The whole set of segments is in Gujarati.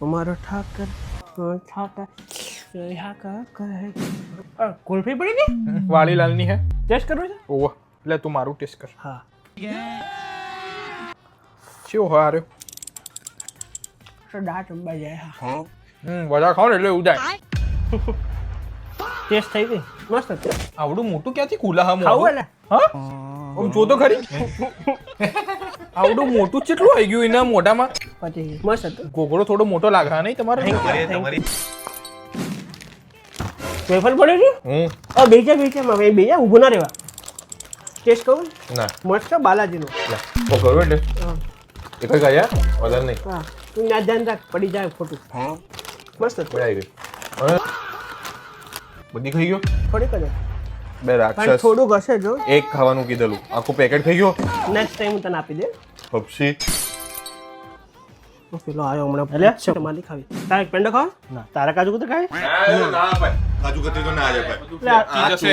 અમારો ઠાકર કુલ્ફી પડી ગઈ વાળીલાલ ની હે ટેસ્ટ કરવો છે ઓહ એટલે તું મારું ટેસ્ટ કર હા શું હોય આર્યો તો દાંત અંબા જાય હા બધા ખાવ ને એટલે એવું જાય ટેસ્ટ થઈ ગઈ મસ્ત છે આવડું મોટું ક્યાંથી ખુલા હા ખાવું મોટું એટલે હા આમ જો તો ખરી આવડું મોટું કેટલું આવી ગયું એના મોઢામાં પછી મસ્ત હતું ગોગળો થોડો મોટો લાગે હા નહીં તમારે વેફર પડી ગયું બેજા માં બેજા ઊભું ના રહેવા ટેસ્ટ કહું ના મસ્ત બાલાજીનો ઓ કરો એટલે એક જ ગયા વધારે નહીં હા તું ના ધ્યાન રાખ પડી જાય ખોટું મસ્ત હતું બધી આવી ગઈ હવે બધી ખાઈ ગયો થોડીક જ બે પણ રાક્ષસ થોડુંક હશે જો એક ખાવાનું કીધેલું આખું પેકેટ ખાઈ ગયો નેક્સ્ટ ટાઈમ હું તને આપી દે પપ્સી પેલો આવ્યો હમણાં એટલે તમારી ખાવી તારે પેંડો ખાવ ના તારા કાજુ કતરી ખાય કાજુ કતરી તો ના જ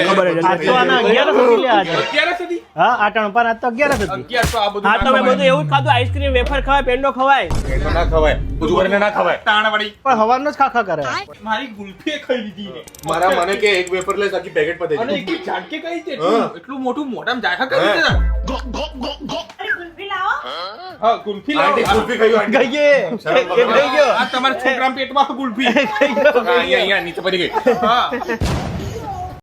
ખબર જ આ તો આના 11 સુધી લે આજે 11 સુધી હા આ ટણ પર આ તો 11 સુધી 11 તો આ બધું હા તો મેં બધું એવું જ ખાધું આઈસ્ક્રીમ વેફર ખવાય પેંડો ખવાય એ તો ના ખવાય બધું કરીને ના ખવાય તાણવાળી પણ હવાનો જ ખાખા કરે મારી ગુલ્ફી ખાઈ લીધી ને મારા મને કે એક વેફર લે સાકી પેકેટ પર દે અને એક ઝાડકે કઈ છે હા. એટલું મોટું મોઢામાં જાખા કરી દીધા હા ગુલ્ફી આંટી લાવો કુલ્ફી ખાઈ આંટી ગઈ ગયે શરમ કરો. ગઈ ગયો આ તમારા છોકરાના પેટમાં ગુલ્ફી અહીંયા નીચે પડી ગઈ હા